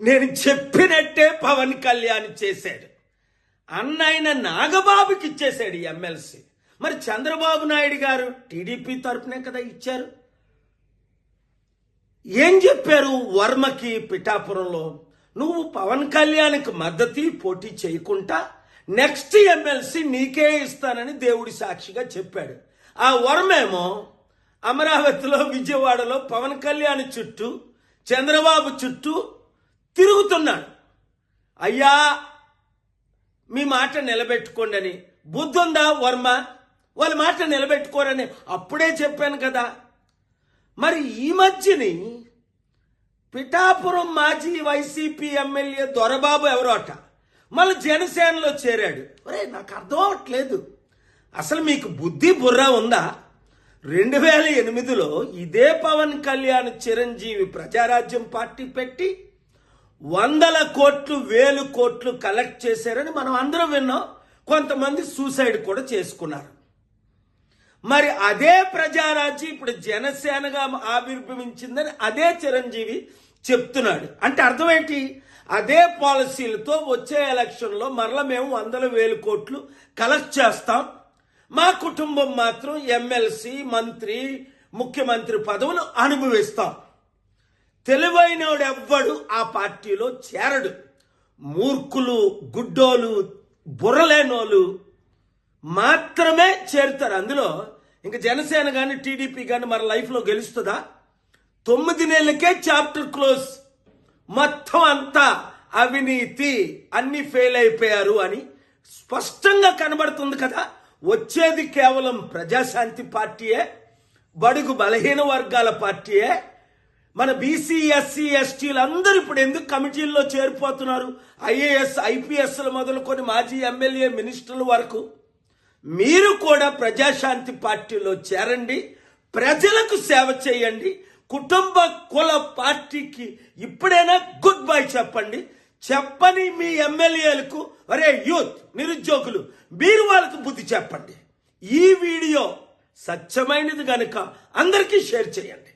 నేను చెప్పినట్టే పవన్ కళ్యాణ్ చేశాడు. అన్నైన నాగబాబుకి ఇచ్చేశాడు ఎమ్మెల్సీ. మరి చంద్రబాబు నాయుడు గారు టీడీపీ తరపునే కదా ఇచ్చారు. ఏం చెప్పారు వర్మకి పిఠాపురంలో? నువ్వు పవన్ కళ్యాణ్కి మద్దతు పోటీ చేయకుండా నెక్స్ట్ ఎమ్మెల్సీ నీకే ఇస్తానని దేవుడి సాక్షిగా చెప్పాడు. ఆ వర్మేమో అమరావతిలో, విజయవాడలో పవన్ కళ్యాణ్ చుట్టూ, చంద్రబాబు చుట్టూ తిరుగుతున్నాడు. అయ్యా మీ మాట నిలబెట్టుకోండి అని. బుద్ధుందా వర్మ? వాళ్ళ మాట నిలబెట్టుకోరని అప్పుడే చెప్పాను కదా. మరి ఈ మధ్యని పిఠాపురం మాజీ వైసీపీ ఎమ్మెల్యే దొరబాబు ఎవరోట మళ్ళీ జనసేనలో చేరాడు. ఒరే నాకు అర్థం అవ్వట్లేదు, అసలు మీకు బుద్ధి బుర్ర ఉందా? 2008లో ఇదే పవన్ కళ్యాణ్ చిరంజీవి ప్రజారాజ్యం పార్టీ పెట్టి 100 కోట్లు 1000 కోట్లు కలెక్ట్ చేశారని మనం అందరం విన్నాం. కొంతమంది సూసైడ్ కూడా చేసుకున్నారు. మరి అదే ప్రజారాజ్యం ఇప్పుడు జనసేనగా ఆవిర్భవించిందని అదే చిరంజీవి చెప్తున్నాడు. అంటే అర్థం ఏంటి? అదే పాలసీలతో వచ్చే ఎలక్షన్లో మరల మేము 100,000 కోట్లు కలెక్ట్ చేస్తాం, మా కుటుంబం మాత్రం ఎమ్మెల్సీ, మంత్రి, ముఖ్యమంత్రి పదవులు అనుభవిస్తాం. తెలివైనోడు ఎవ్వడు ఆ పార్టీలో చేరడు. మూర్ఖులు, గుడ్డోలు, బుర్రలేనోళ్ళు మాత్రమే చేరుతారు అందులో. ఇంకా జనసేన కానీ టీడీపీ కానీ మన లైఫ్లో గెలుస్తుందా? 9 నెలలకే చాప్టర్ క్లోజ్. మొత్తం అంతా అవినీతి, అన్ని ఫెయిల్ అయిపోయారు అని స్పష్టంగా కనబడుతుంది కదా. వచ్చేది కేవలం ప్రజాశాంతి పార్టీయే, బడుగు బలహీన వర్గాల పార్టీయే. మన బీసీ, ఎస్సీ, ఎస్టీలు అందరూ ఇప్పుడు ఎందుకు కమిటీల్లో చేరిపోతున్నారు? ఐఏఎస్, ఐపీఎస్లు మొదలుకొని మాజీ ఎమ్మెల్యే, మినిస్టర్ల వరకు. మీరు కూడా ప్రజాశాంతి పార్టీలో చేరండి, ప్రజలకు సేవ చేయండి. కుటుంబ కుల పార్టీకి ఇప్పుడైనా గుడ్ బై చెప్పండి. చెప్పని మీ ఎమ్మెల్యేలకు, అరే యూత్, నిరుద్యోగులు, మీరు వాళ్ళకు బుద్ధి చెప్పండి. ఈ వీడియో సత్యమైనది గనుక అందరికీ షేర్ చేయండి.